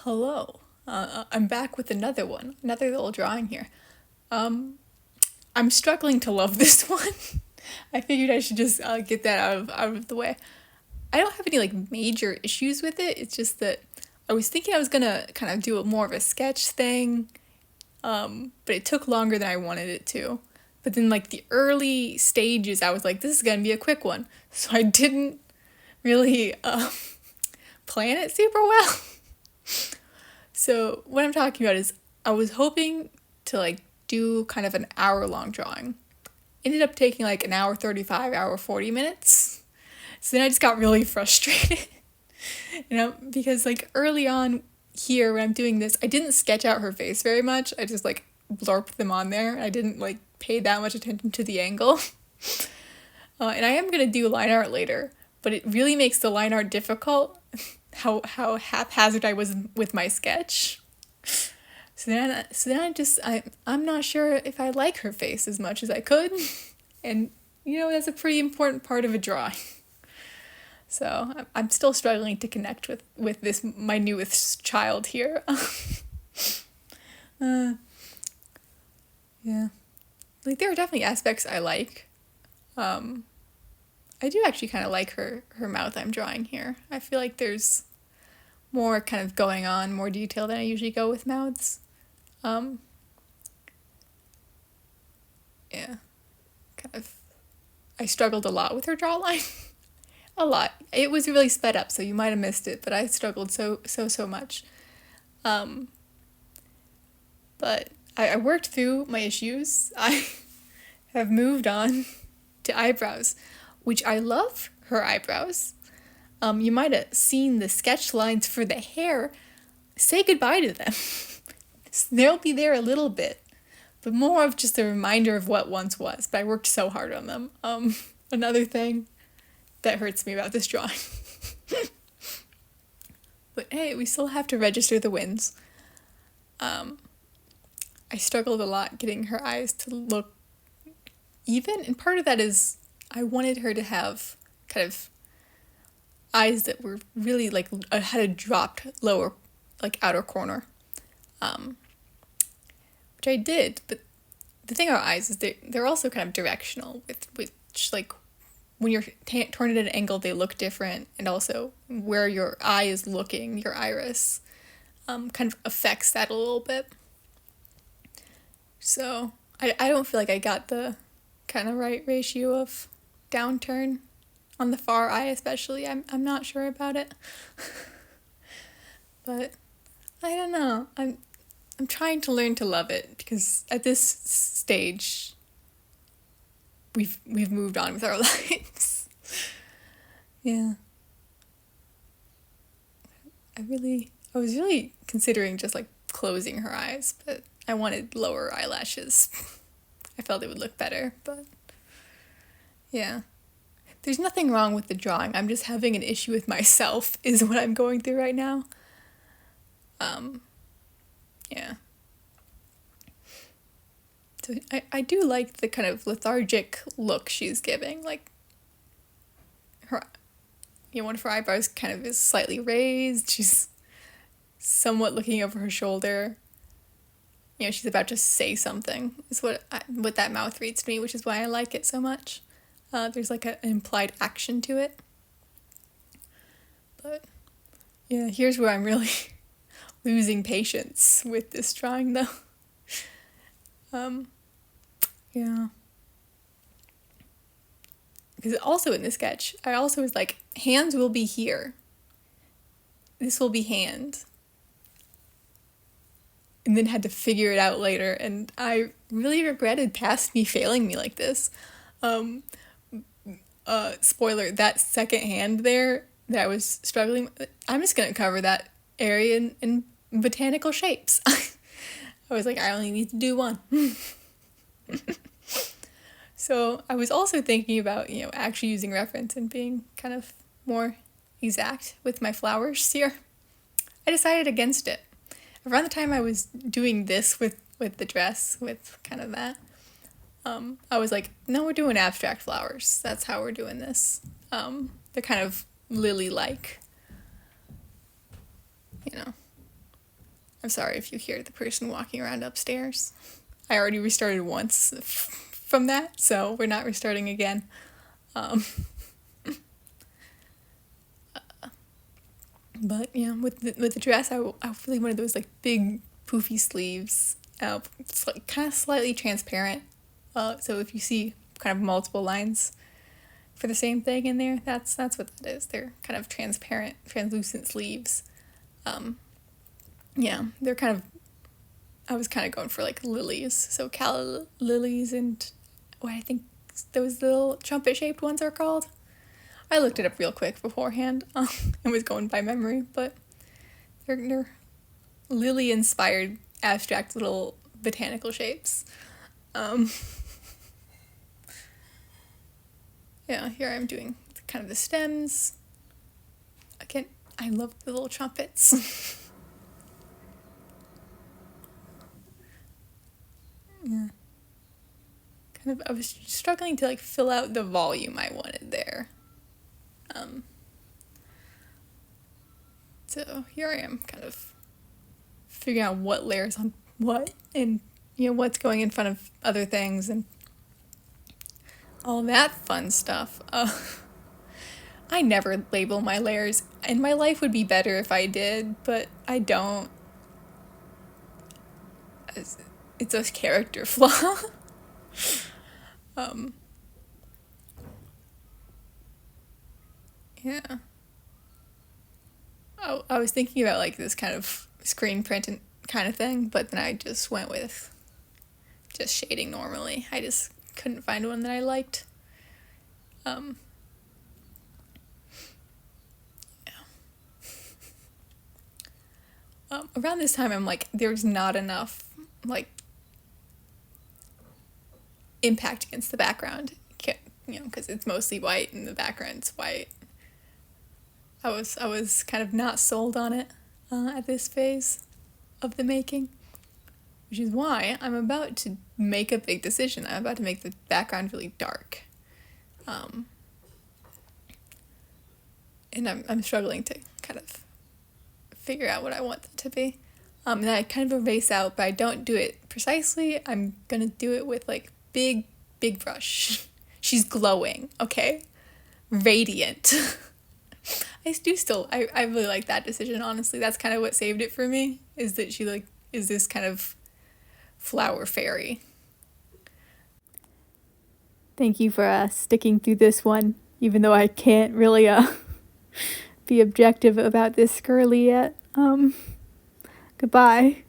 Hello. I'm back with another one, another little drawing here. I'm struggling to love this one. I figured I should just get that out of the way. I don't have any like major issues with it. It's just that I was thinking I was gonna kind of do more of a sketch thing, but it took longer than I wanted it to. But then like the early stages, I was like, this is gonna be a quick one, so I didn't really plan it super well. So what I'm talking about is I was hoping to like do kind of an hour-long drawing. Ended up taking like an hour 35, hour 40 minutes. So then I just got really frustrated. Because like early on here when I'm doing this, I didn't sketch out her face very much. I just like blurped them on there. I didn't like pay that much attention to the angle. And I am gonna do line art later, but it really makes the line art difficult how haphazard I was with my sketch. I'm not sure if I like her face as much as I could, and that's a pretty important part of a drawing. So I'm still struggling to connect with this my newest child here. Yeah, like there are definitely aspects I like. I do actually kind of like her mouth I'm drawing here. I feel like there's more kind of going on, more detail than I usually go with mouths. Yeah, kind of. I struggled a lot with her jawline. A lot. It was really sped up, so you might have missed it, but I struggled so much. But I worked through my issues. I have moved on to eyebrows, which I love her eyebrows. You might have seen the sketch lines for the hair. Say goodbye to them. They'll be there a little bit, but more of just a reminder of what once was. But I worked so hard on them. Another thing that hurts me about this drawing. But hey, we still have to register the wins. I struggled a lot getting her eyes to look even, and part of that is I wanted her to have kind of eyes that were really like had a dropped lower like outer corner, which I did. But the thing about eyes is they're also kind of directional, with which like when you're torn at an angle they look different, and also where your eye is looking, your iris, kind of affects that a little bit. So I don't feel like I got the kind of right ratio of downturn on the far eye, especially. I'm not sure about it. But I don't know. I'm trying to learn to love it, because at this stage we've moved on with our lives. Yeah. I was really considering just like closing her eyes, but I wanted lower eyelashes. I felt it would look better, but yeah. There's nothing wrong with the drawing. I'm just having an issue with myself is what I'm going through right now. Yeah. So I do like the kind of lethargic look she's giving. Like her, one of her eyebrows kind of is slightly raised. She's somewhat looking over her shoulder. She's about to say something is what that mouth reads to me, which is why I like it so much. There's like an implied action to it. But yeah, here's where I'm really losing patience with this drawing though. Yeah. Because also in the sketch, I also was like, hands will be here. This will be hand. And then had to figure it out later, and I really regretted past me failing me like this. Spoiler, that second hand there that I was struggling with, I'm just gonna cover that area in botanical shapes. I was like, I only need to do one. So I was also thinking about, actually using reference and being kind of more exact with my flowers here. I decided against it. Around the time I was doing this with the dress, with kind of that, I was like, no, we're doing abstract flowers. That's how we're doing this. They're kind of lily-like, I'm sorry if you hear the person walking around upstairs. I already restarted once from that, so we're not restarting again. But yeah, with the dress, I really wanted those like big poofy sleeves. It's like kind of slightly transparent. So if you see kind of multiple lines for the same thing in there, that's what that is. They're kind of transparent, translucent sleeves. Yeah, they're kind of. I was kind of going for like lilies, so calla lilies and what I think those little trumpet shaped ones are called. I looked it up real quick beforehand and was going by memory, but they're lily-inspired abstract little botanical shapes. Yeah, here I'm doing kind of the stems. Again, I love the little trumpets. Yeah. Kind of, I was struggling to like fill out the volume I wanted there. So here I am kind of figuring out what layers on what and what's going in front of other things and all that fun stuff. I never label my layers, and my life would be better if I did, but I don't. It's a character flaw. Yeah. I was thinking about like this kind of screen print and kind of thing, but then I just went with just shading normally. I just couldn't find one that I liked. Yeah. Around this time, I'm like, there's not enough like impact against the background, because it's mostly white and the background's white. I was kind of not sold on it at this phase of the making, which is why I'm about to make a big decision. I'm about to make the background really dark, and I'm struggling to kind of figure out what I want it to be. And I kind of erase out, but I don't do it precisely. I'm gonna do it with like big brush. She's glowing, okay? Radiant. I really like that decision, honestly. That's kind of what saved it for me, is that she like is this kind of flower fairy. Thank you for sticking through this one, even though I can't really be objective about this girly yet. Goodbye.